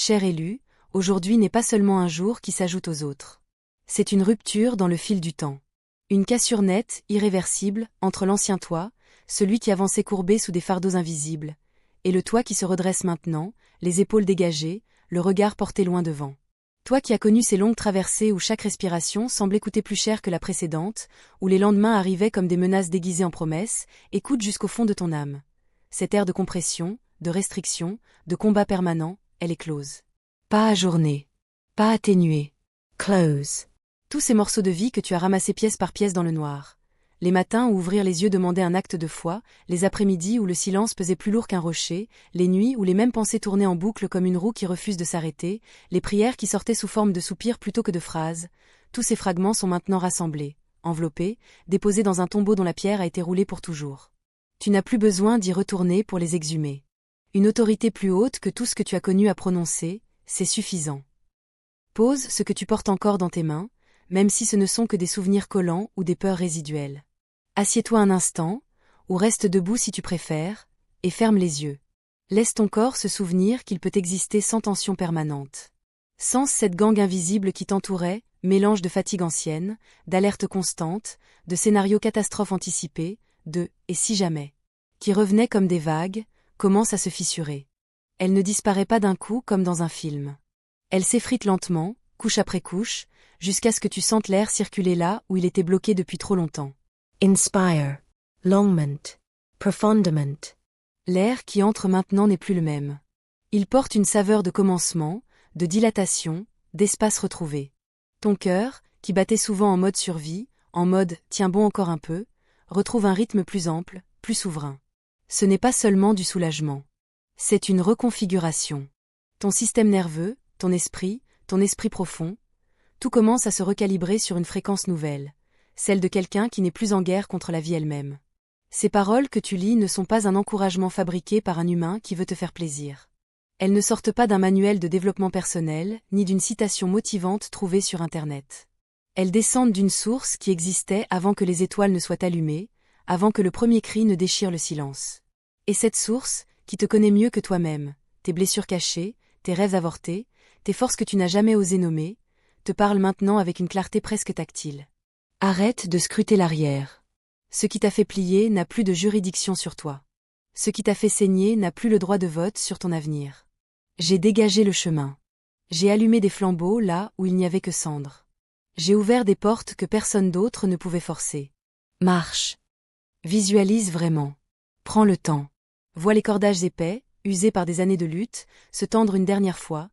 Cher élu, aujourd'hui n'est pas seulement un jour qui s'ajoute aux autres. C'est une rupture dans le fil du temps. Une cassure nette, irréversible, entre l'ancien toi, celui qui avançait courbé sous des fardeaux invisibles, et le toi qui se redresse maintenant, les épaules dégagées, le regard porté loin devant. Toi qui as connu ces longues traversées où chaque respiration semblait coûter plus cher que la précédente, où les lendemains arrivaient comme des menaces déguisées en promesses, écoute jusqu'au fond de ton âme. Cette ère de compression, de restriction, de combat permanent, elle est close. Pas ajournée. Pas atténuée. Close. Tous ces morceaux de vie que tu as ramassés pièce par pièce dans le noir. Les matins où ouvrir les yeux demandait un acte de foi, les après-midi où le silence pesait plus lourd qu'un rocher, les nuits où les mêmes pensées tournaient en boucle comme une roue qui refuse de s'arrêter, les prières qui sortaient sous forme de soupirs plutôt que de phrases, tous ces fragments sont maintenant rassemblés, enveloppés, déposés dans un tombeau dont la pierre a été roulée pour toujours. Tu n'as plus besoin d'y retourner pour les exhumer. Une autorité plus haute que tout ce que tu as connu à prononcer, c'est suffisant. Pose ce que tu portes encore dans tes mains, même si ce ne sont que des souvenirs collants ou des peurs résiduelles. Assieds-toi un instant, ou reste debout si tu préfères, et ferme les yeux. Laisse ton corps se souvenir qu'il peut exister sans tension permanente. Sans cette gangue invisible qui t'entourait, mélange de fatigue ancienne, d'alertes constantes, de scénarios catastrophes anticipés, de « et si jamais ?» qui revenaient comme des vagues, commencent à se fissurer. Elle ne disparaît pas d'un coup comme dans un film. Elle s'effrite lentement, couche après couche, jusqu'à ce que tu sentes l'air circuler là où il était bloqué depuis trop longtemps. Inspire. Longment. Profondement. L'air qui entre maintenant n'est plus le même. Il porte une saveur de commencement, de dilatation, d'espace retrouvé. Ton cœur, qui battait souvent en mode survie, en mode « tiens bon encore un peu », retrouve un rythme plus ample, plus souverain. Ce n'est pas seulement du soulagement. C'est une reconfiguration. Ton système nerveux, ton esprit profond, tout commence à se recalibrer sur une fréquence nouvelle, celle de quelqu'un qui n'est plus en guerre contre la vie elle-même. Ces paroles que tu lis ne sont pas un encouragement fabriqué par un humain qui veut te faire plaisir. Elles ne sortent pas d'un manuel de développement personnel, ni d'une citation motivante trouvée sur Internet. Elles descendent d'une source qui existait avant que les étoiles ne soient allumées, avant que le premier cri ne déchire le silence. Et cette source, qui te connaît mieux que toi-même, tes blessures cachées, tes rêves avortés, tes forces que tu n'as jamais osé nommer, te parle maintenant avec une clarté presque tactile. Arrête de scruter l'arrière. Ce qui t'a fait plier n'a plus de juridiction sur toi. Ce qui t'a fait saigner n'a plus le droit de vote sur ton avenir. J'ai dégagé le chemin. J'ai allumé des flambeaux là où il n'y avait que cendres. J'ai ouvert des portes que personne d'autre ne pouvait forcer. Marche. Visualise vraiment. Prends le temps. Vois les cordages épais, usés par des années de lutte, se tendre une dernière fois,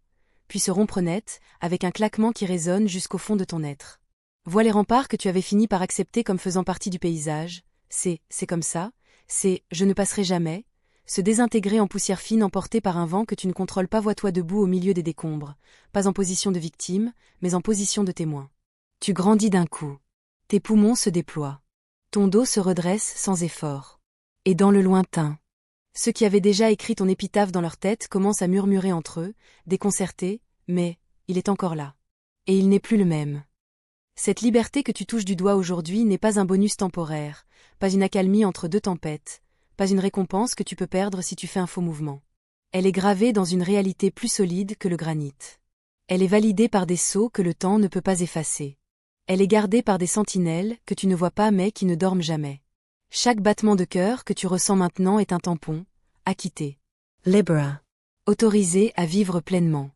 puis se rompre net, avec un claquement qui résonne jusqu'au fond de ton être. Vois les remparts que tu avais fini par accepter comme faisant partie du paysage, c'est comme ça, c'est je ne passerai jamais, se désintégrer en poussière fine emportée par un vent que tu ne contrôles pas. Vois-toi debout au milieu des décombres, pas en position de victime, mais en position de témoin. Tu grandis d'un coup. Tes poumons se déploient. Ton dos se redresse sans effort. Et dans le lointain, ceux qui avaient déjà écrit ton épitaphe dans leur tête commencent à murmurer entre eux, déconcertés, mais il est encore là. Et il n'est plus le même. Cette liberté que tu touches du doigt aujourd'hui n'est pas un bonus temporaire, pas une accalmie entre deux tempêtes, pas une récompense que tu peux perdre si tu fais un faux mouvement. Elle est gravée dans une réalité plus solide que le granit. Elle est validée par des sceaux que le temps ne peut pas effacer. Elle est gardée par des sentinelles que tu ne vois pas mais qui ne dorment jamais. Chaque battement de cœur que tu ressens maintenant est un tampon, acquitté. Libera. Autorisé à vivre pleinement.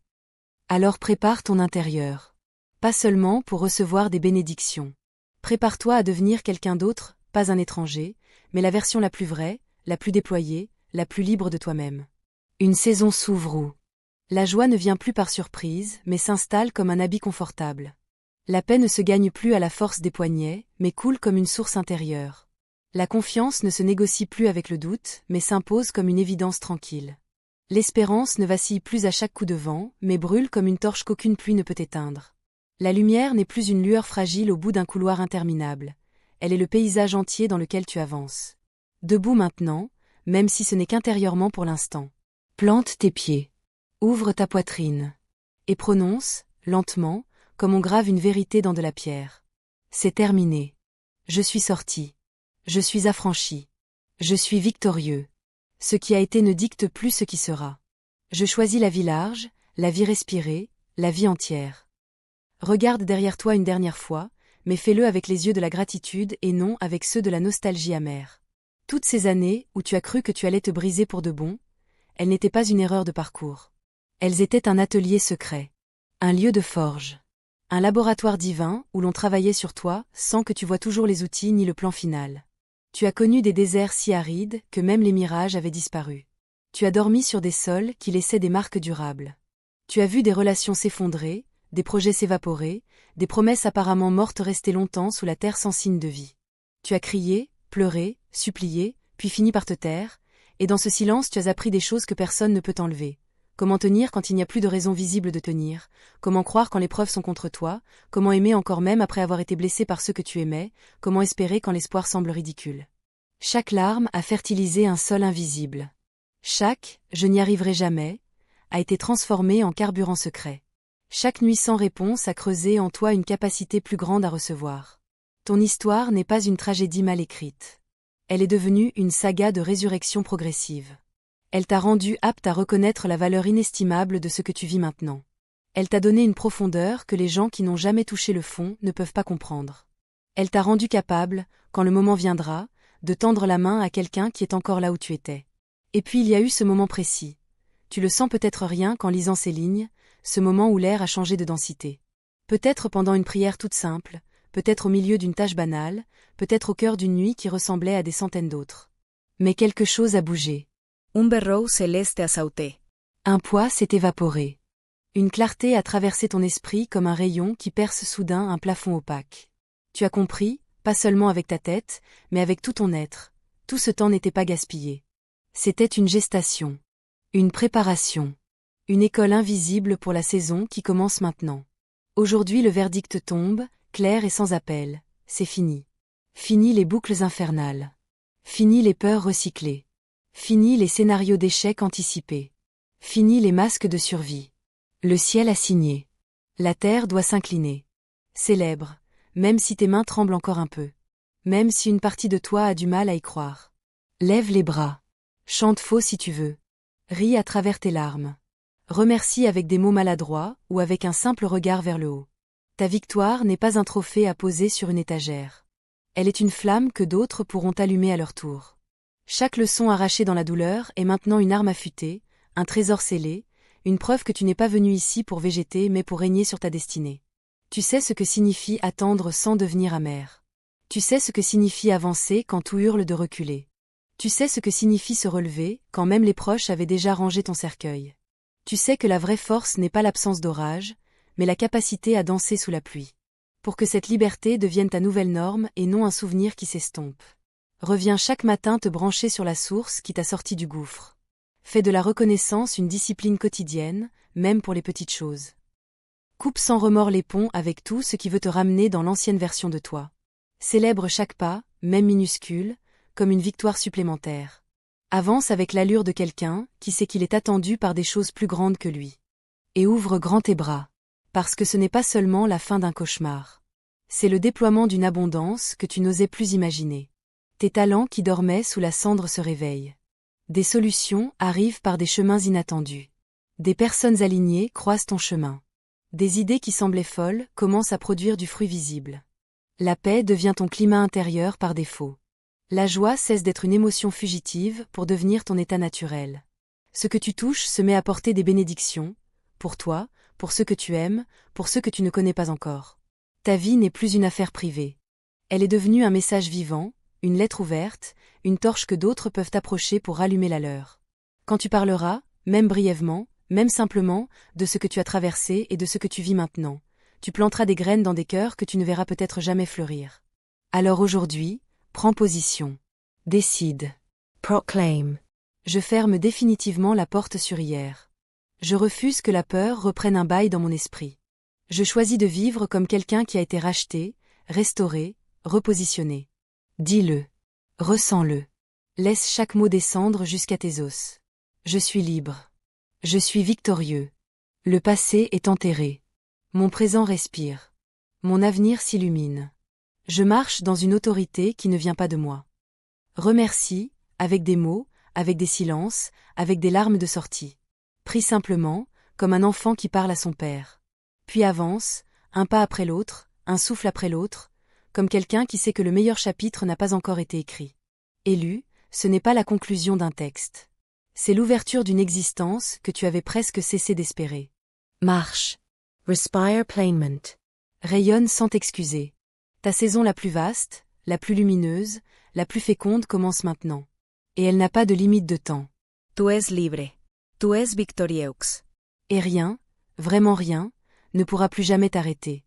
Alors prépare ton intérieur. Pas seulement pour recevoir des bénédictions. Prépare-toi à devenir quelqu'un d'autre, pas un étranger, mais la version la plus vraie, la plus déployée, la plus libre de toi-même. Une saison s'ouvre où la joie ne vient plus par surprise, mais s'installe comme un habit confortable. La paix ne se gagne plus à la force des poignets, mais coule comme une source intérieure. La confiance ne se négocie plus avec le doute, mais s'impose comme une évidence tranquille. L'espérance ne vacille plus à chaque coup de vent, mais brûle comme une torche qu'aucune pluie ne peut éteindre. La lumière n'est plus une lueur fragile au bout d'un couloir interminable. Elle est le paysage entier dans lequel tu avances. Debout maintenant, même si ce n'est qu'intérieurement pour l'instant. Plante tes pieds. Ouvre ta poitrine. Et prononce, lentement, comme on grave une vérité dans de la pierre. C'est terminé. Je suis sorti. Je suis affranchi. Je suis victorieux. Ce qui a été ne dicte plus ce qui sera. Je choisis la vie large, la vie respirée, la vie entière. Regarde derrière toi une dernière fois, mais fais-le avec les yeux de la gratitude et non avec ceux de la nostalgie amère. Toutes ces années où tu as cru que tu allais te briser pour de bon, elles n'étaient pas une erreur de parcours. Elles étaient un atelier secret. Un lieu de forge. Un laboratoire divin où l'on travaillait sur toi sans que tu vois toujours les outils ni le plan final. Tu as connu des déserts si arides que même les mirages avaient disparu. Tu as dormi sur des sols qui laissaient des marques durables. Tu as vu des relations s'effondrer, des projets s'évaporer, des promesses apparemment mortes rester longtemps sous la terre sans signe de vie. Tu as crié, pleuré, supplié, puis fini par te taire, et dans ce silence tu as appris des choses que personne ne peut enlever. Comment tenir quand il n'y a plus de raison visible de tenir, comment croire quand les preuves sont contre toi, comment aimer encore même après avoir été blessé par ceux que tu aimais, comment espérer quand l'espoir semble ridicule. Chaque larme a fertilisé un sol invisible. Chaque « je n'y arriverai jamais » a été transformé en carburant secret. Chaque nuit sans réponse a creusé en toi une capacité plus grande à recevoir. Ton histoire n'est pas une tragédie mal écrite. Elle est devenue une saga de résurrection progressive. Elle t'a rendu apte à reconnaître la valeur inestimable de ce que tu vis maintenant. Elle t'a donné une profondeur que les gens qui n'ont jamais touché le fond ne peuvent pas comprendre. Elle t'a rendu capable, quand le moment viendra, de tendre la main à quelqu'un qui est encore là où tu étais. Et puis il y a eu ce moment précis. Tu le sens peut-être rien qu'en lisant ces lignes, ce moment où l'air a changé de densité. Peut-être pendant une prière toute simple, peut-être au milieu d'une tâche banale, peut-être au cœur d'une nuit qui ressemblait à des centaines d'autres. Mais quelque chose a bougé. Un berceau céleste a sauté. Un poids s'est évaporé. Une clarté a traversé ton esprit comme un rayon qui perce soudain un plafond opaque. Tu as compris, pas seulement avec ta tête, mais avec tout ton être. Tout ce temps n'était pas gaspillé. C'était une gestation. Une préparation. Une école invisible pour la saison qui commence maintenant. Aujourd'hui le verdict tombe, clair et sans appel. C'est fini. Fini les boucles infernales. Fini les peurs recyclées. Fini les scénarios d'échecs anticipés. Fini les masques de survie. Le ciel a signé. La terre doit s'incliner. Célèbre, même si tes mains tremblent encore un peu. Même si une partie de toi a du mal à y croire. Lève les bras. Chante faux si tu veux. Ris à travers tes larmes. Remercie avec des mots maladroits ou avec un simple regard vers le haut. Ta victoire n'est pas un trophée à poser sur une étagère. Elle est une flamme que d'autres pourront allumer à leur tour. Chaque leçon arrachée dans la douleur est maintenant une arme affûtée, un trésor scellé, une preuve que tu n'es pas venu ici pour végéter mais pour régner sur ta destinée. Tu sais ce que signifie attendre sans devenir amer. Tu sais ce que signifie avancer quand tout hurle de reculer. Tu sais ce que signifie se relever quand même les proches avaient déjà rangé ton cercueil. Tu sais que la vraie force n'est pas l'absence d'orage, mais la capacité à danser sous la pluie. Pour que cette liberté devienne ta nouvelle norme et non un souvenir qui s'estompe. Reviens chaque matin te brancher sur la source qui t'a sorti du gouffre. Fais de la reconnaissance une discipline quotidienne, même pour les petites choses. Coupe sans remords les ponts avec tout ce qui veut te ramener dans l'ancienne version de toi. Célèbre chaque pas, même minuscule, comme une victoire supplémentaire. Avance avec l'allure de quelqu'un qui sait qu'il est attendu par des choses plus grandes que lui. Et ouvre grand tes bras. Parce que ce n'est pas seulement la fin d'un cauchemar. C'est le déploiement d'une abondance que tu n'osais plus imaginer. Tes talents qui dormaient sous la cendre se réveillent. Des solutions arrivent par des chemins inattendus. Des personnes alignées croisent ton chemin. Des idées qui semblaient folles commencent à produire du fruit visible. La paix devient ton climat intérieur par défaut. La joie cesse d'être une émotion fugitive pour devenir ton état naturel. Ce que tu touches se met à porter des bénédictions, pour toi, pour ceux que tu aimes, pour ceux que tu ne connais pas encore. Ta vie n'est plus une affaire privée. Elle est devenue un message vivant, une lettre ouverte, une torche que d'autres peuvent approcher pour rallumer la leur. Quand tu parleras, même brièvement, même simplement, de ce que tu as traversé et de ce que tu vis maintenant, tu planteras des graines dans des cœurs que tu ne verras peut-être jamais fleurir. Alors aujourd'hui, prends position. Décide. Proclaim. Je ferme définitivement la porte sur hier. Je refuse que la peur reprenne un bail dans mon esprit. Je choisis de vivre comme quelqu'un qui a été racheté, restauré, repositionné. Dis-le. Ressens-le. Laisse chaque mot descendre jusqu'à tes os. Je suis libre. Je suis victorieux. Le passé est enterré. Mon présent respire. Mon avenir s'illumine. Je marche dans une autorité qui ne vient pas de moi. Remercie, avec des mots, avec des silences, avec des larmes de sortie. Prie simplement, comme un enfant qui parle à son père. Puis avance, un pas après l'autre, un souffle après l'autre, comme quelqu'un qui sait que le meilleur chapitre n'a pas encore été écrit. Élu, ce n'est pas la conclusion d'un texte. C'est l'ouverture d'une existence que tu avais presque cessé d'espérer. Marche. Respire planement. Rayonne sans t'excuser. Ta saison la plus vaste, la plus lumineuse, la plus féconde commence maintenant. Et elle n'a pas de limite de temps. Tu es libre. Tu es victorieux. Et rien, vraiment rien, ne pourra plus jamais t'arrêter.